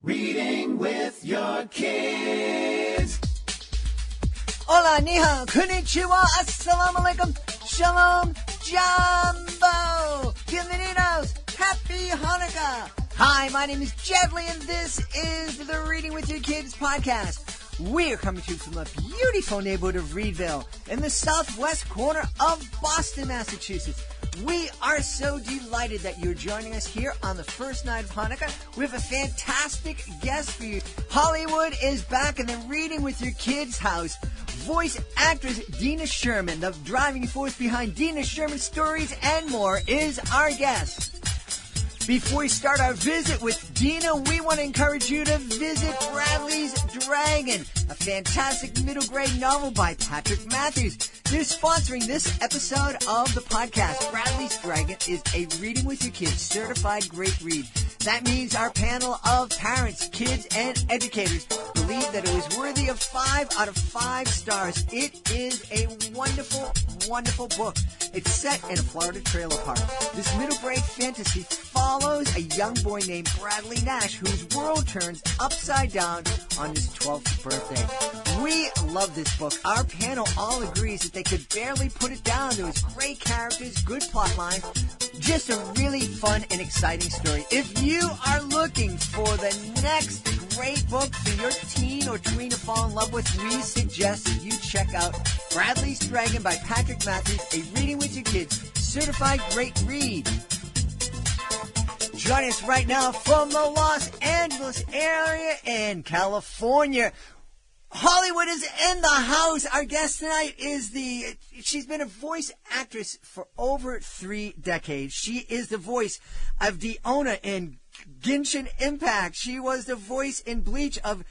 Reading with your kids. Hola, ni hao, konnichiwa, assalamu alaikum, shalom, jumbo, bienvenidos, happy Hanukkah. Hi, my name is Jedley, and this is the Reading with Your Kids podcast. We're coming to you from the beautiful neighborhood of Reedville in the southwest corner of Boston, Massachusetts. We are so delighted that you're joining us here on the first night of Hanukkah. We have a fantastic guest for you. Hollywood is back in the Reading with Your Kids house. Voice actress Dina Sherman, the driving force behind Dina Sherman Stories and More, is our guest. Before we start our visit with Dina, we want to encourage you to visit Bradley's Dragon, a fantastic middle grade novel by Patrick Matthews. They're sponsoring this episode of the podcast. Bradley's Dragon is a Reading with Your Kids certified great read. That means our panel of parents, kids, and educators believe that it was worthy of 5 out of 5 stars. It is a wonderful, wonderful book. It's set in a Florida trailer park. This middle grade fantasy follows a young boy named Bradley Nash whose world turns upside down on his 12th birthday. We love this book. Our panel all agrees that they could barely put it down. There was great characters, good plot line, just a really fun and exciting story. If you are looking for the next great book for your teen or tween to fall in love with, we suggest that you check out Bradley's Dragon by Patrick Matthews, a Reading with Your Kids certified great read. Joining us right now from the Los Angeles area in California, Hollywood is in the house. Our guest tonight is she's been a voice actress for over 3 decades. She is the voice of Diona in Genshin Impact. She was the voice in Bleach of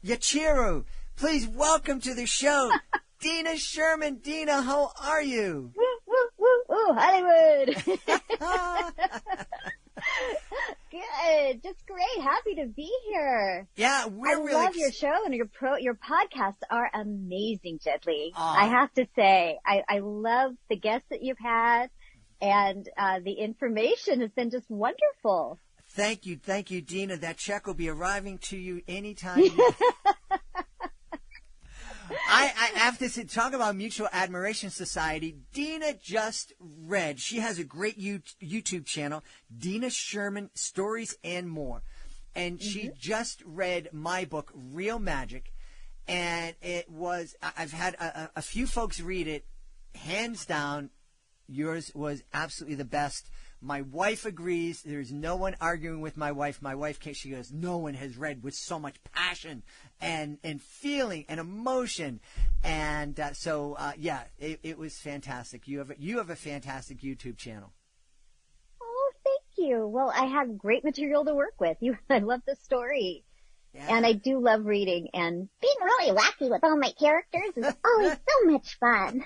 Yachiru. Please welcome to the show, Dina Sherman. Dina, how are you? Woo, woo, woo, woo, Hollywood. Good, just great. Happy to be here. Yeah, I love your show and your podcasts are amazing, Jedley. I have to say, I love the guests that you've had, and the information has been just wonderful. Thank you, Dina. That check will be arriving to you anytime. I have to say, talk about Mutual Admiration Society. Dina just read. She has a great YouTube channel, Dina Sherman Stories and More. And she just read my book, Real Magic. And I've had a few folks read it. Hands down, yours was absolutely the best. My wife agrees. There's no one arguing with my wife. My wife, she goes, no one has read with so much passion and feeling and emotion. And it was fantastic. You have a fantastic YouTube channel. Oh, thank you. Well, I have great material to work with. I love the story. Yeah. And I do love reading, and being really wacky with all my characters is always so much fun.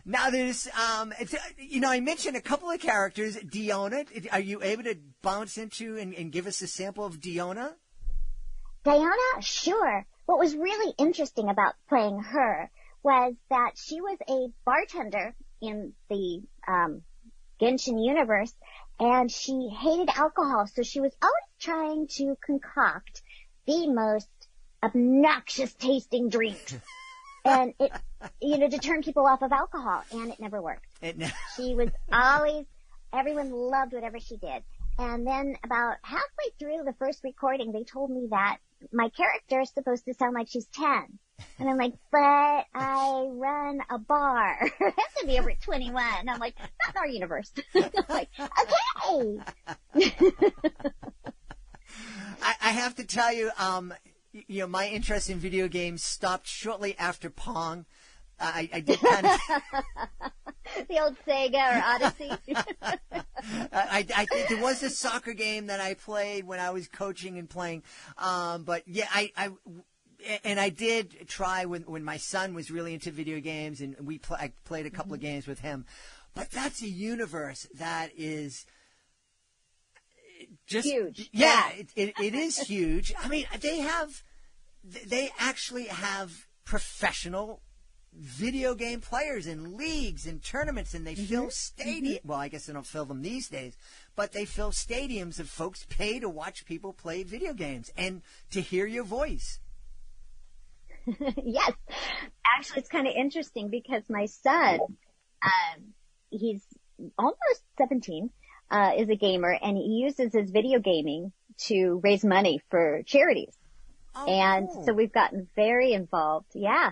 Now there's, I mentioned a couple of characters. Diona, are you able to bounce into and give us a sample of Diona? Diona? Sure. What was really interesting about playing her was that she was a bartender in the Genshin universe, and she hated alcohol, so she was always trying to concoct the most obnoxious tasting drinks. And it, to turn people off of alcohol, and it never worked. She was always, everyone loved whatever she did. And then about halfway through the first recording, they told me that my character is supposed to sound like she's 10. And I'm like, but I run a bar. I have to be over 21. And I'm like, not in our universe. I'm like, okay. I have to tell you, my interest in video games stopped shortly after Pong. I did kind of the old Sega or Odyssey. I think there was a soccer game that I played when I was coaching and playing. But yeah, I did try when my son was really into video games, and I played a couple of games with him. But that's a universe that is just huge. Yeah, it is huge. I mean, they actually have professional video game players in leagues and tournaments, and they fill stadiums. Well, I guess they don't fill them these days, but they fill stadiums of folks pay to watch people play video games and to hear your voice. Yes. Actually, it's kind of interesting because my son, he's almost 17, is a gamer, and he uses his video gaming to raise money for charities. Oh, and cool. so we've gotten very involved. Yeah.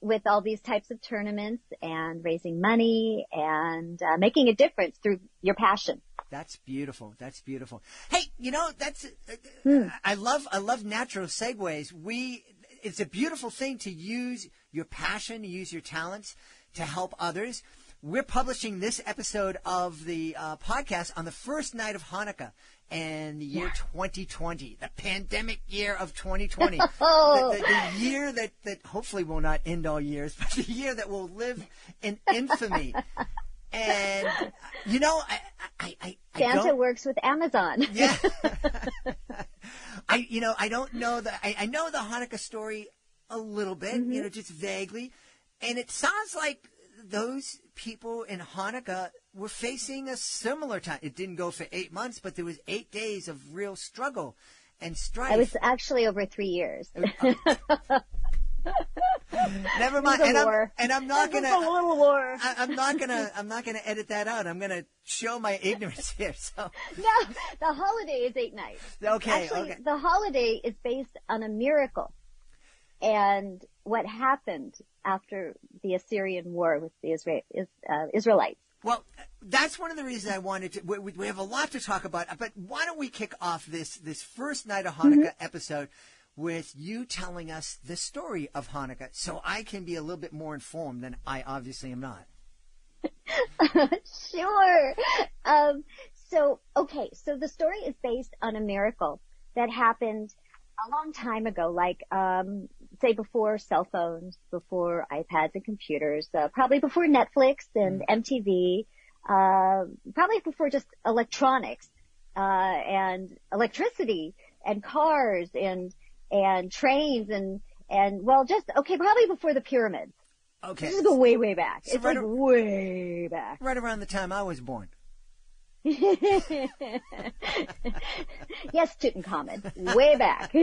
With all these types of tournaments and raising money and making a difference through your passion. That's beautiful. That's beautiful. Hey, that's I love natural segues. It's a beautiful thing to use your passion, to use your talents to help others. We're publishing this episode of the podcast on the first night of Hanukkah in the year 2020, the pandemic year of 2020, the year that hopefully will not end all years, but the year that will live in infamy. And, Santa works with Amazon. Yeah. I don't know I know the Hanukkah story a little bit, just vaguely. And it sounds like those people in Hanukkah were facing a similar time. It didn't go for 8 months, but there was 8 days of real struggle and strife. It was actually over 3 years. Never mind. And I'm not gonna. A little war. I'm not gonna edit that out. I'm gonna show my ignorance here. So no, the holiday is 8 nights. Okay. Actually, the holiday is based on a miracle, and what happened after the Assyrian war with the Israelites. Well, that's one of the reasons I wanted to. We have a lot to talk about, but why don't we kick off this first night of Hanukkah episode with you telling us the story of Hanukkah, so I can be a little bit more informed than I obviously am not. Sure. So the story is based on a miracle that happened a long time ago, like, say before cell phones, before iPads and computers, probably before Netflix and MTV, probably before just electronics, and electricity and cars and trains and probably before the pyramids. Okay. This is go way, way back. So it's like way back. Right around the time I was born. Yes, Tutankhamun. Way back.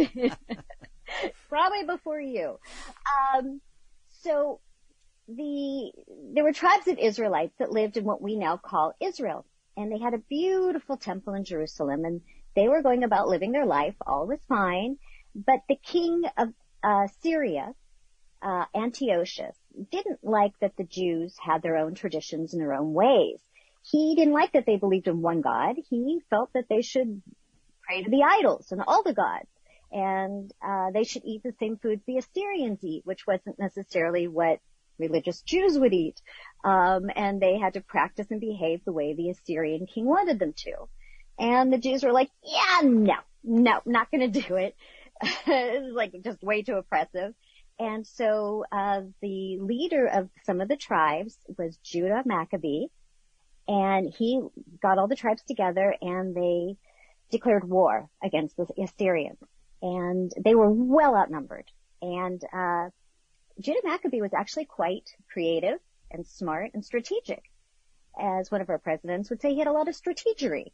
Probably before you. So there were tribes of Israelites that lived in what we now call Israel. And they had a beautiful temple in Jerusalem, and they were going about living their life. All was fine. But the king of Syria, Antiochus, didn't like that the Jews had their own traditions and their own ways. He didn't like that they believed in one God. He felt that they should pray to the idols and all the gods. And they should eat the same foods the Assyrians eat, which wasn't necessarily what religious Jews would eat. And they had to practice and behave the way the Assyrian king wanted them to. And the Jews were like, yeah, no, not going to do it. It was like just way too oppressive. And so the leader of some of the tribes was Judah Maccabee, and he got all the tribes together and they declared war against the Assyrians. And they were well outnumbered. And Judah Maccabee was actually quite creative and smart and strategic. As one of our presidents would say, he had a lot of strategery.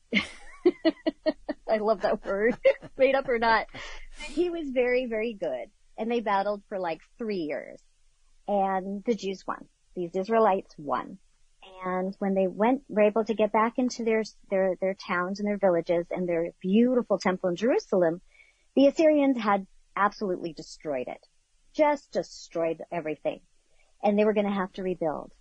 I love that word, made up or not. He was very, very good. And they battled for like 3 years. And the Jews won. These Israelites won. And when they were able to get back into their towns and their villages and their beautiful temple in Jerusalem, the Assyrians had absolutely destroyed it. Just destroyed everything. And they were going to have to rebuild.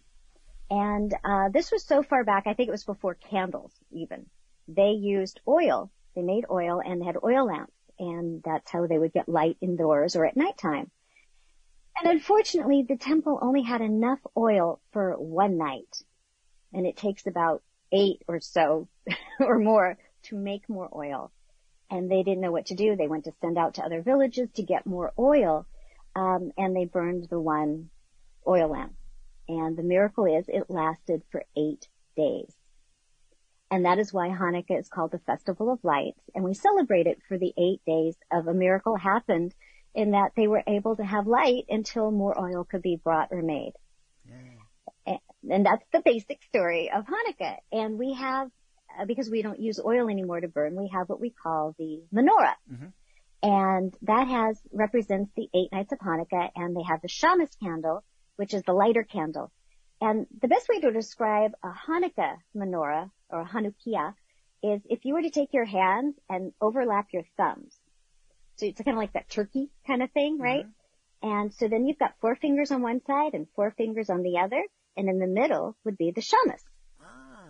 And this was so far back, I think it was before candles even. They used oil. They made oil and they had oil lamps. And that's how they would get light indoors or at nighttime. And unfortunately, the temple only had enough oil for one night. And it takes about 8 or so or more to make more oil. And they didn't know what to do. They went to send out to other villages to get more oil. And they burned the one oil lamp. And the miracle is it lasted for 8 days. And that is why Hanukkah is called the Festival of Lights. And we celebrate it for the 8 days of a miracle happened in that they were able to have light until more oil could be brought or made. Yeah. And that's the basic story of Hanukkah. And we have, because we don't use oil anymore to burn, we have what we call the menorah. Mm-hmm. And that represents the 8 nights of Hanukkah, and they have the shamus candle, which is the lighter candle. And the best way to describe a Hanukkah menorah, or a Hanukkah, is if you were to take your hands and overlap your thumbs. So it's kind of like that turkey kind of thing, right? Mm-hmm. And so then you've got 4 fingers on one side and 4 fingers on the other, and in the middle would be the shamus. Ah.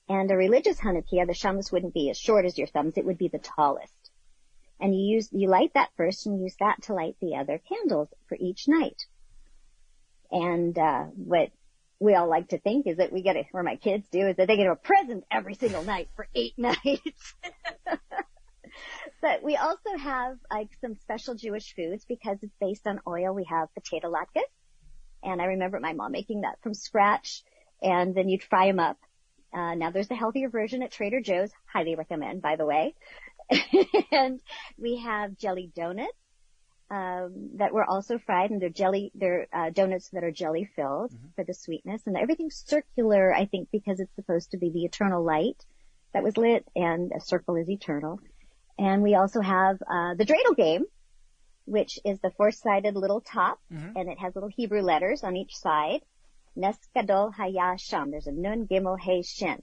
And a religious Hanukkah, the shamus wouldn't be as short as your thumbs, it would be the tallest. And you light that first and use that to light the other candles for each night. And what we all like to think is that or my kids do, is that they get a present every single night for 8 nights. But we also have like some special Jewish foods because it's based on oil. We have potato latkes. And I remember my mom making that from scratch. And then you'd fry them up. Now there's the healthier version at Trader Joe's. Highly recommend, by the way. And we have jelly donuts. That were also fried, and they're donuts that are jelly filled mm-hmm. for the sweetness, and everything's circular, I think, because it's supposed to be the eternal light that was lit, and a circle is eternal. And we also have, the Dreidel Game, which is the 4-sided little top, mm-hmm. and it has little Hebrew letters on each side. Nes Gadol Haya Sham. There's a Nun Gimel He Shin.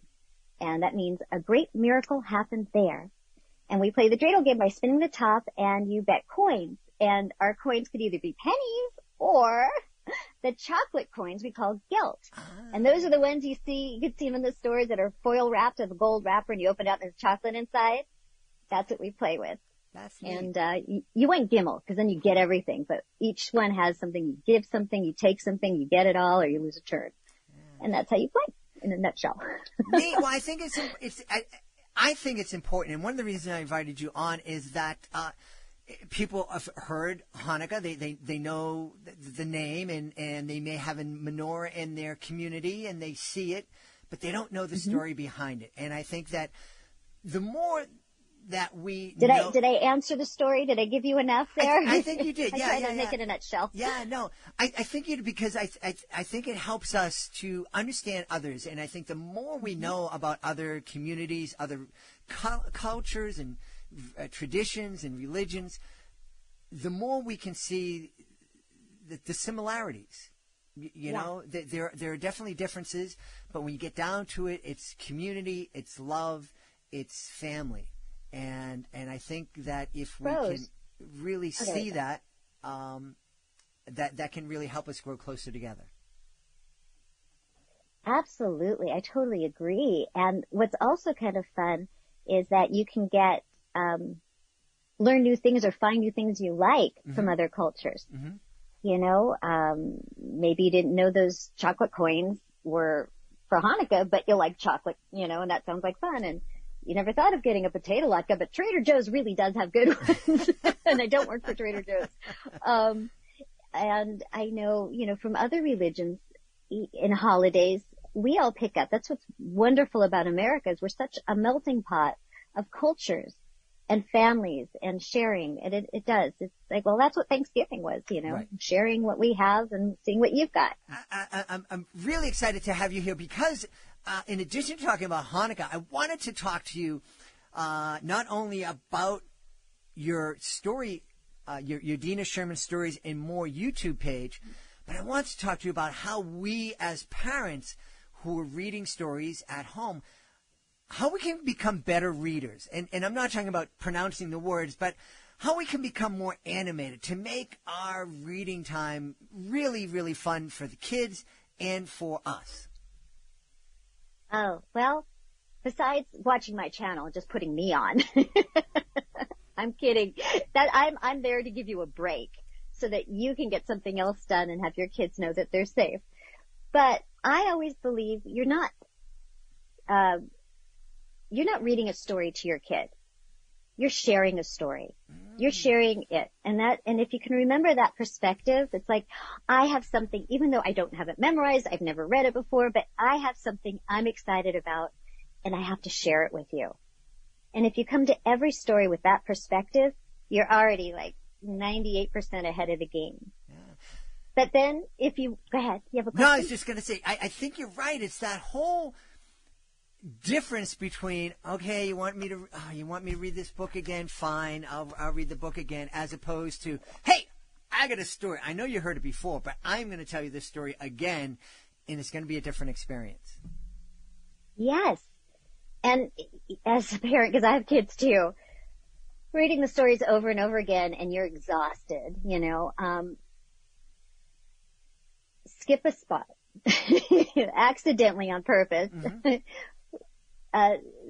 And that means a great miracle happened there. And we play the Dreidel Game by spinning the top, and you bet coins. And our coins could either be pennies or the chocolate coins we call gelt. Ah. And those are the ones you could see them in the stores that are foil wrapped with a gold wrapper, and you open it up and there's chocolate inside. That's what we play with. That's neat. And you went Gimel, because then you get everything. But each one has something. You give something, you take something, you get it all, or you lose a turn. Yeah. And that's how you play, in a nutshell. Well, I think I think it's important. And one of the reasons I invited you on is that people have heard Hanukkah. They know the name, and they may have a menorah in their community, and they see it, but they don't know the mm-hmm. story behind it. And I think that the more that we Did I answer the story? Did I give you enough there? I think you did. Yeah, I tried to make it in a nutshell. Yeah, no. I think you did, because I think it helps us to understand others. And I think the more we know about other communities, other cultures and traditions and religions, the more we can see the similarities. You know, there are definitely differences, but when you get down to it, it's community, it's love, it's family. And I think that if we can really see that, that can really help us grow closer together. Absolutely. I totally agree. And what's also kind of fun is that you can learn new things or find new things you like mm-hmm. from other cultures. Mm-hmm. You know, maybe you didn't know those chocolate coins were for Hanukkah, but you like chocolate, you know, and that sounds like fun. And you never thought of getting a potato latke, but Trader Joe's really does have good ones. And I don't work for Trader Joe's. And I know, you know, from other religions in holidays, we all pick up. That's what's wonderful about America, is we're such a melting pot of cultures and families and sharing. And it does. It's like, well, that's what Thanksgiving was, you know, right. Sharing what we have and seeing what you've got. I'm really excited to have you here because in addition to talking about Hanukkah, I wanted to talk to you not only about your story, your Dina Sherman Stories and More YouTube page, but I want to talk to you about how we as parents who are reading stories at home, how we can become better readers. And I'm not talking about pronouncing the words, but how we can become more animated to make our reading time really, really fun for the kids and for us. Oh, well, besides watching my channel and just putting me on, I'm kidding. That I'm there to give you a break so that you can get something else done and have your kids know that they're safe. But I always believe you're not reading a story to your kid. You're sharing a story. You're sharing it. And if you can remember that perspective, it's like, I have something, even though I don't have it memorized, I've never read it before, but I have something I'm excited about and I have to share it with you. And if you come to every story with that perspective, you're already like, 98% ahead of the game. Yeah. But then go ahead, you have a question? No, I was just going to say, I think you're right. It's that whole difference between, okay, you want me to read this book again? Fine, I'll read the book again, as opposed to, hey, I got a story. I know you heard it before, but I'm going to tell you this story again, and it's going to be a different experience. Yes. And as a parent, because I have kids too, reading the stories over and over again, and you're exhausted, skip a spot accidentally on purpose. Mm-hmm.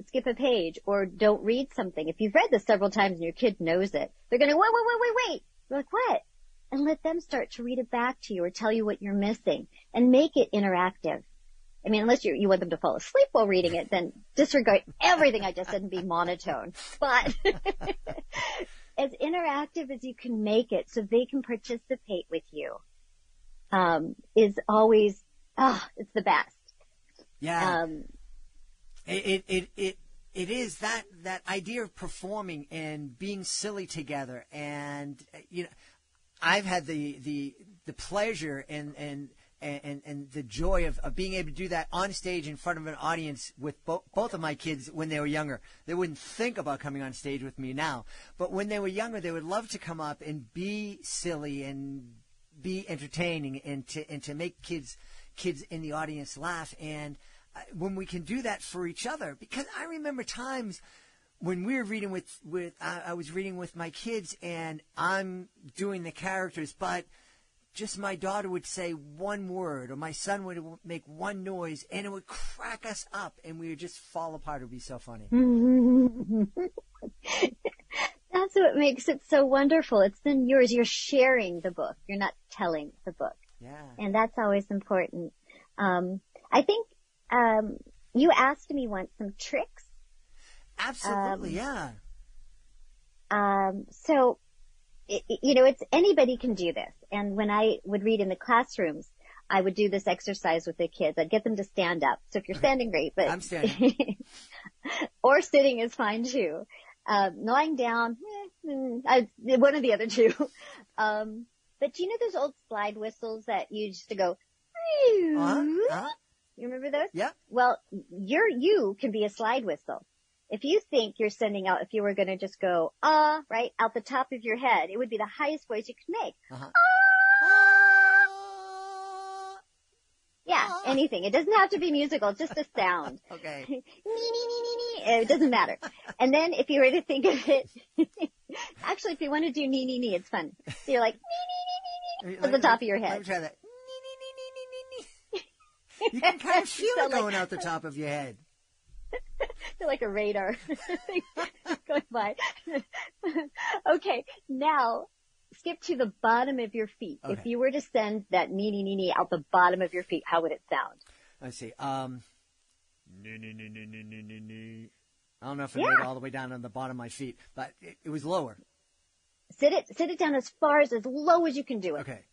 Skip a page, or don't read something. If you've read this several times and your kid knows it, they're going to, wait. You're like, what? And let them start to read it back to you or tell you what you're missing, and make it interactive. I mean, unless you want them to fall asleep while reading it, then disregard everything I just said and be monotone. But as interactive as you can make it so they can participate with you, is always, it's the best. Yeah. It is that idea of performing and being silly together. And, I've had the pleasure and the joy of being able to do that on stage in front of an audience with both of my kids when they were younger. They wouldn't think about coming on stage with me now. But when they were younger, they would love to come up and be silly and be entertaining and to make kids in the audience laugh. And when we can do that for each other, because I remember times when we were reading I was reading with my kids and I'm doing the characters, but just my daughter would say one word or my son would make one noise and it would crack us up and we would just fall apart. It would be so funny. That's what makes it so wonderful. It's then yours. You're sharing the book. You're not telling the book. Yeah. And that's always important. I think you asked me once some tricks. Absolutely, yeah. So, it's anybody can do this. And when I would read in the classrooms, I would do this exercise with the kids. I'd get them to stand up. So if you're standing, great. But I'm standing. Or sitting is fine too. Lying down, one of the other two. But do you know those old slide whistles that you used to go? You remember those? Yeah. Well, you can be a slide whistle. If you think you're sending out, if you were going to just go, right, out the top of your head, it would be the highest voice you could make. Uh-huh. Yeah, anything. It doesn't have to be musical, just a sound. Okay. It doesn't matter. And then if you were to think of it, actually, if you want to do nee, it's fun. So you're like, nee, at the top of your head. Let me try that. You can kind of feel it going out the top of your head. They're like a radar going by. Okay, now skip to the bottom of your feet. Okay. If you were to send that nee out the bottom of your feet, how would it sound? Let's see. Nee. I don't know if it went all the way down on the bottom of my feet, but it was lower. Sit it down as low as you can do it. Okay.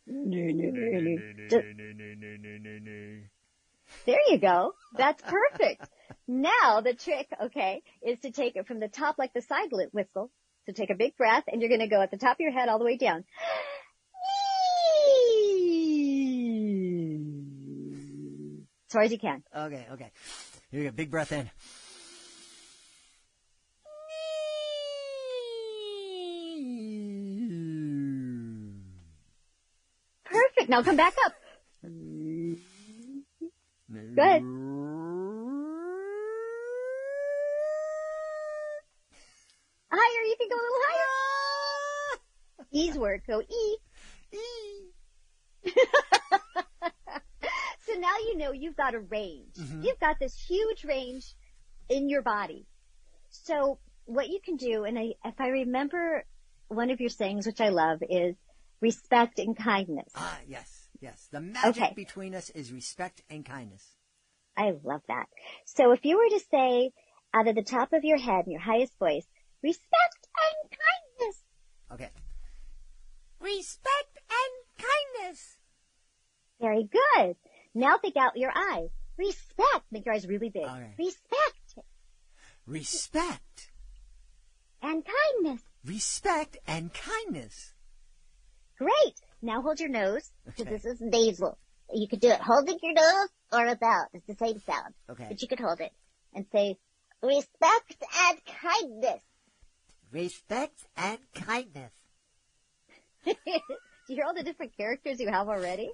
There you go. That's perfect. Now the trick, is to take it from the top like the side whistle. So take a big breath and you're going to go at the top of your head all the way down. As far as you can. Okay. Here we go. Big breath in. Perfect. Now come back up. Go ahead. Higher. You can go a little higher. E's word. Go E. So now you know you've got a range. Mm-hmm. You've got this huge range in your body. So what you can do, and if I remember one of your sayings, which I love, is respect and kindness. Yes. The magic between us is respect and kindness. I love that. So if you were to say out of the top of your head in your highest voice, respect and kindness. Okay. Respect and kindness. Very good. Now think out your eyes. Respect. Make your eyes really big. Okay. Respect. Respect. And kindness. Respect and kindness. Great. Now hold your nose, because this is nasal. You could do it holding your nose or without. It's the same sound. Okay. But you could hold it and say, respect and kindness. Respect and kindness. Do you hear all the different characters you have already?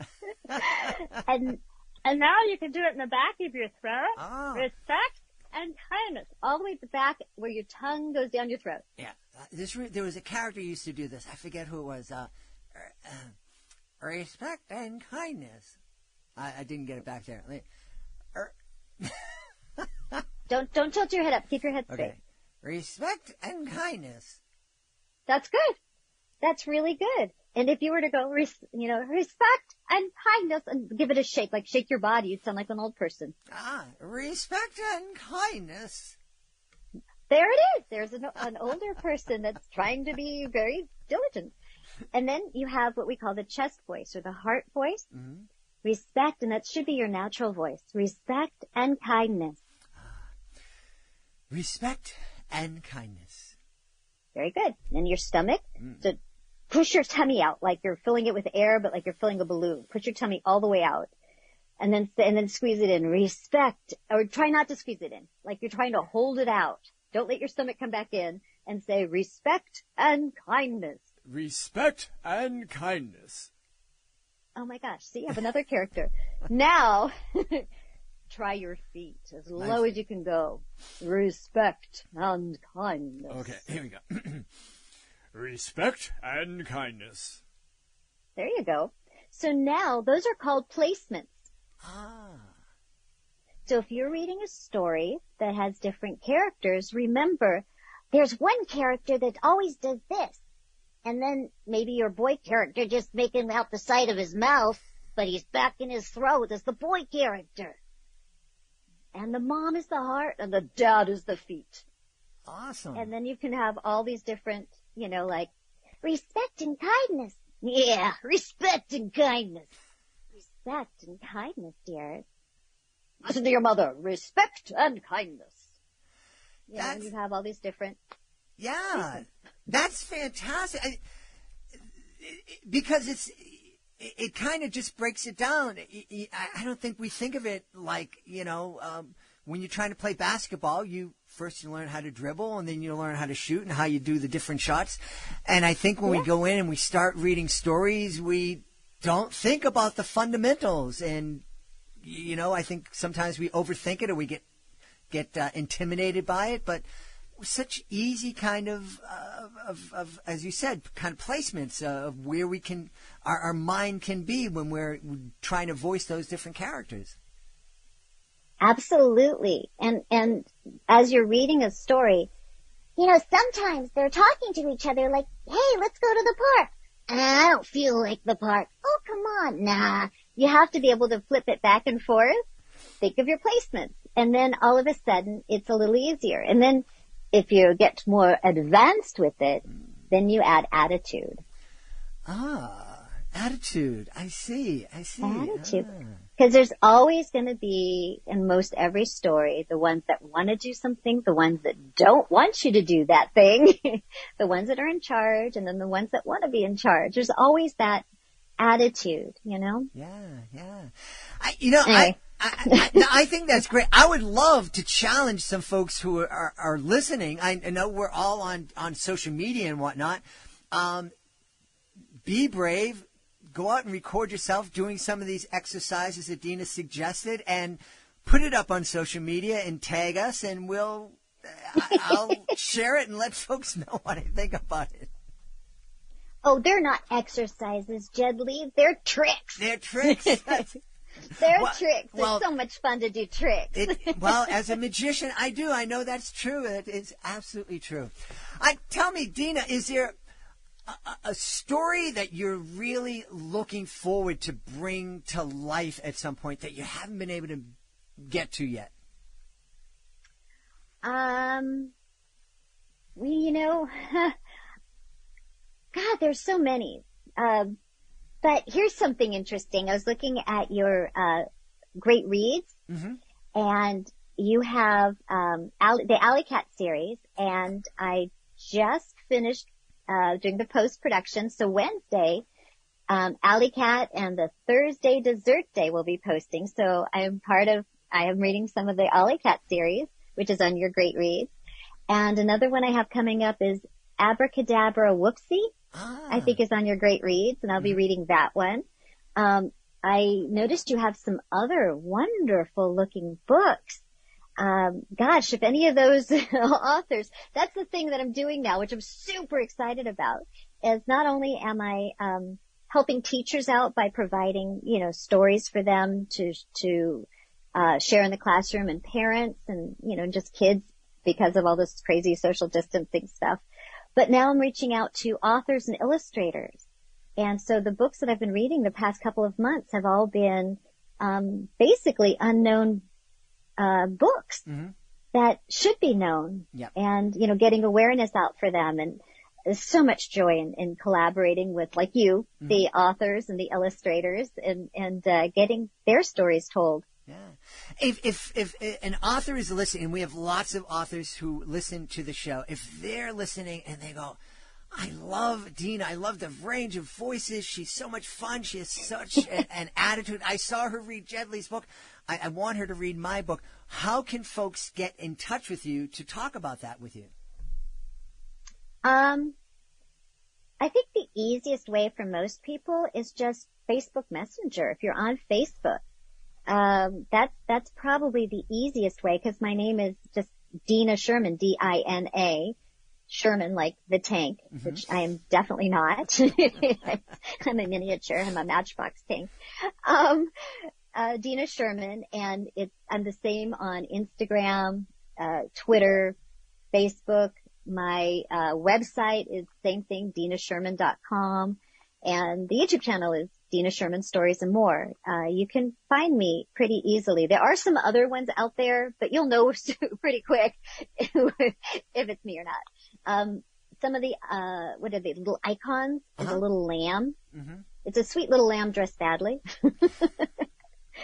and now you can do it in the back of your throat. Oh. Respect and kindness. All the way to the back where your tongue goes down your throat. Yeah. There was a character who used to do this. I forget who it was. Respect and kindness. I didn't get it back there. Don't tilt your head up. Keep your head straight. Okay. Respect and kindness. That's good. That's really good. And if you were to go, respect and kindness and give it a shake, like shake your body, you'd sound like an old person. Respect and kindness. There it is. There's an older person that's trying to be very diligent. And then you have what we call the chest voice or the heart voice. Mm-hmm. Respect, and that should be your natural voice. Respect and kindness. Respect and kindness. Very good. And your stomach. So push your tummy out like you're filling it with air, but like you're filling a balloon. Push your tummy all the way out. And then squeeze it in. Respect, or try not to squeeze it in. Like you're trying to hold it out. Don't let your stomach come back in, and say respect and kindness. Respect and kindness. Oh my gosh. See, you have another character. Now, try your feet as low as you can go. Respect and kindness. Okay, here we go. Respect and kindness. There you go. So now, those are called placements. So if you're reading a story that has different characters, remember, there's one character that always does this. And then maybe your boy character just making out the side of his mouth, but he's back in his throat as the boy character. And the mom is the heart, and the dad is the feet. Awesome. And then you can have all these different, like, respect and kindness. Yeah, respect and kindness. Respect and kindness, dear. Listen to your mother. Respect and kindness. And you have all these different... Yeah, that's fantastic. Because it kind of just breaks it down. I don't think we think of it like, when you're trying to play basketball, you learn how to dribble, and then you learn how to shoot and how you do the different shots. And I think when we go in and we start reading stories, we don't think about the fundamentals. And, I think sometimes we overthink it or we get intimidated by it. But such easy kind of as you said, kind of placements of where we can, our mind can be when we're trying to voice those different characters. Absolutely. And as you're reading a story, sometimes they're talking to each other like, hey, let's go to the park. I don't feel like the park. Oh, come on. Nah. You have to be able to flip it back and forth. Think of your placements. And then all of a sudden, it's a little easier. And then if you get more advanced with it, then you add attitude. Attitude. I see. Attitude. Because there's always going to be, in most every story, the ones that want to do something, the ones that don't want you to do that thing, the ones that are in charge, and then the ones that want to be in charge. There's always that attitude, Yeah. Anyway. I think that's great. I would love to challenge some folks who are listening. I know we're all on social media and whatnot. Be brave. Go out and record yourself doing some of these exercises that Dina suggested and put it up on social media and tag us, and I'll share it and let folks know what I think about it. Oh, they're not exercises, Jed Lee. They're tricks. They're tricks. Tricks. It's so much fun to do tricks. As a magician, I do. I know that's true. It is absolutely true. Tell me, Dina, is there a story that you're really looking forward to bring to life at some point that you haven't been able to get to yet? God, there's so many. But here's something interesting. I was looking at your great reads, and you have the Alley Cat series, and I just finished doing the post-production. So Wednesday Alley Cat and the Thursday Dessert Day will be posting. So I am reading some of the Alley Cat series, which is on Your Great Reads. And another one I have coming up is Abracadabra Whoopsie, I think is on Your Great Reads, and I'll be reading that one. I noticed you have some other wonderful looking books. Gosh, if any of those authors, that's the thing that I'm doing now, which I'm super excited about, is not only am I, helping teachers out by providing, stories for them to share in the classroom, and parents and, just kids because of all this crazy social distancing stuff. But now I'm reaching out to authors and illustrators. And so the books that I've been reading the past couple of months have all been, basically unknown, books that should be known. Yep. And, getting awareness out for them. And there's so much joy in collaborating with, like you, the authors and the illustrators, and getting their stories told. Yeah. If an author is listening, and we have lots of authors who listen to the show, if they're listening and they go, I love Dina, I love the range of voices, she's so much fun, she has such an attitude, I saw her read Jedley's book, I want her to read my book. How can folks get in touch with you to talk about that with you? I think the easiest way for most people is just Facebook Messenger. If you're on Facebook, that's probably the easiest way, because my name is just Dina Sherman, D-I-N-A, Sherman, like the tank, which I am definitely not. I'm a miniature. I'm a Matchbox tank. Dina Sherman, and I'm the same on Instagram, Twitter, Facebook. My website is same thing, dinasherman.com, and the YouTube channel is Dina Sherman Stories and More. You can find me pretty easily. There are some other ones out there, but you'll know pretty quick if it's me or not. Some of the, what are they, little icons is a little lamb. It's a sweet little lamb dressed badly.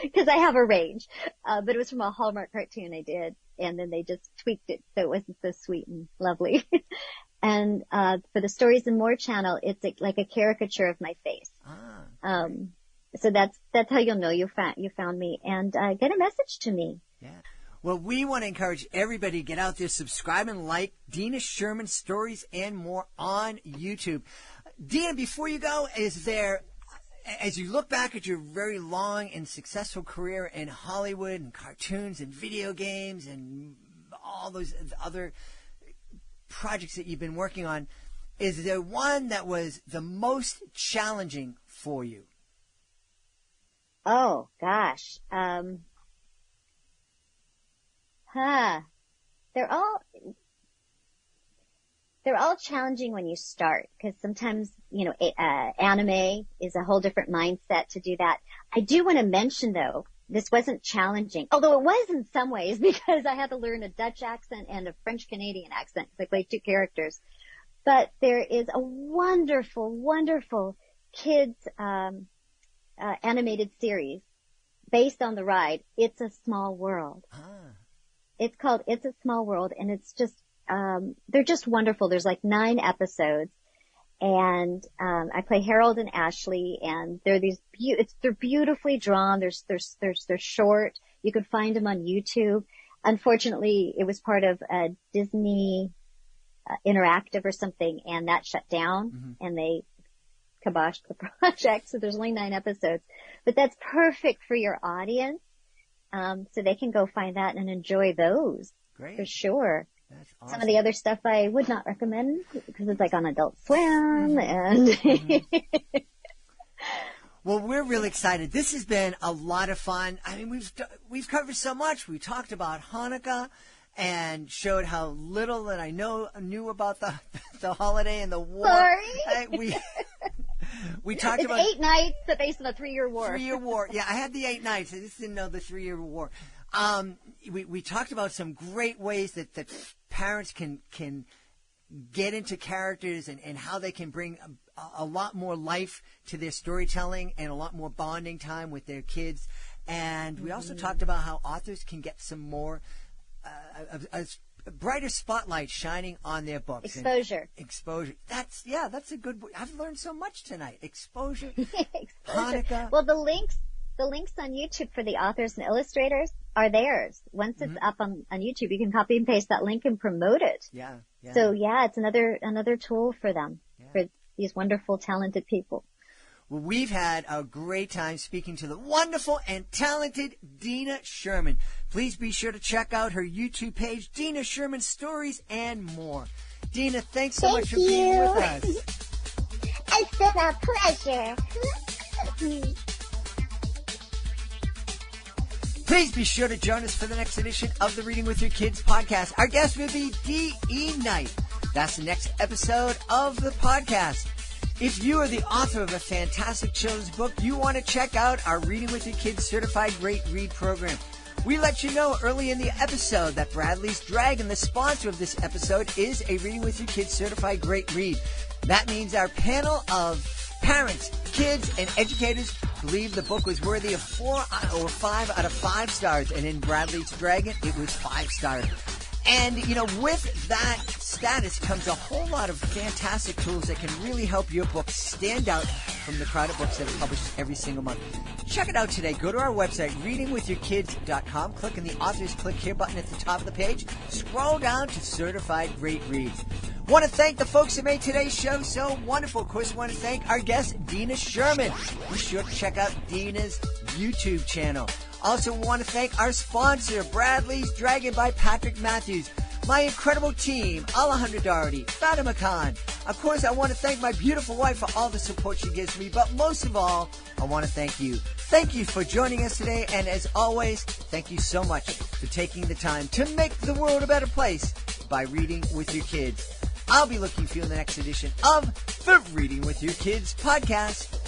Because I have a range. But it was from a Hallmark cartoon I did, and then they just tweaked it so it wasn't so sweet and lovely. And for the Stories and More channel, it's like a caricature of my face. So that's how you'll know you found me, and get a message to me. Yeah. Well, we want to encourage everybody to get out there, subscribe and like Dina Sherman Stories and More on YouTube. Dina, before you go, is there, as you look back at your very long and successful career in Hollywood and cartoons and video games and all those other projects that you've been working on, is there one that was the most challenging for you? Oh, gosh. They're all challenging when you start, because sometimes, anime is a whole different mindset to do that. I do want to mention, though, this wasn't challenging, although it was in some ways, because I had to learn a Dutch accent and a French Canadian accent because I played two characters. But there is a wonderful, wonderful kids animated series based on the ride It's a Small World. It's called It's a Small World, and it's just they're just wonderful. There's like 9 episodes, and I play Harold and Ashley, and they're these they're beautifully drawn. They're short. You can find them on YouTube. Unfortunately, it was part of Disney Interactive or something, and that shut down, and they kiboshed the project. So there's only 9 episodes, but that's perfect for your audience, so they can go find that and enjoy those. Great. For sure. That's awesome. Some of the other stuff I would not recommend because it's like on Adult Swim and. Well, we're really excited. This has been a lot of fun. I mean, we've covered so much. We talked about Hanukkah and showed how little that I knew about the holiday and the war. Sorry. We talked about 8 nights based on a 3-year war. 3-year war. Yeah, I had the 8 nights. I just didn't know the 3-year war. We talked about some great ways that parents can get into characters and how they can bring a lot more life to their storytelling and a lot more bonding time with their kids. And we also talked about how authors can get some more brighter spotlight shining on their books. Exposure. Exposure. That's a good word. I've learned so much tonight. Exposure. Exposure. Hanukkah. Well, the links on YouTube for the authors and illustrators are theirs. Once it's up on YouTube, you can copy and paste that link and promote it. Yeah. So it's another tool for them, for these wonderful, talented people. Well, we've had a great time speaking to the wonderful and talented Dina Sherman. Please be sure to check out her YouTube page, Dina Sherman Stories and More. Dina, thanks so much for being with us. It's been a pleasure. Please be sure to join us for the next edition of the Reading with Your Kids podcast. Our guest will be D.E. Knight. That's the next episode of the podcast. If you are the author of a fantastic children's book, you want to check out our Reading with Your Kids Certified Great Read program. We let you know early in the episode that Bradley's Dragon, the sponsor of this episode, is a Reading with Your Kids Certified Great Read. That means our panel of parents, kids, and educators believe the book was worthy of 4 or 5 out of 5 stars, and in Bradley's Dragon, it was 5 stars. And, with that status comes a whole lot of fantastic tools that can really help your book stand out from the crowd of books that are published every single month. Check it out today. Go to our website, readingwithyourkids.com. Click on the Authors Click Here button at the top of the page. Scroll down to Certified Great Reads. Want to thank the folks that made today's show so wonderful. Of course, want to thank our guest, Dina Sherman. Be sure to check out Dina's YouTube channel. Also want to thank our sponsor, Bradley's Dragon by Patrick Matthews. My incredible team, Alejandra Doherty, Fatima Khan. Of course, I want to thank my beautiful wife for all the support she gives me. But most of all, I want to thank you. Thank you for joining us today. And as always, thank you so much for taking the time to make the world a better place by reading with your kids. I'll be looking for you in the next edition of the Reading with Your Kids podcast.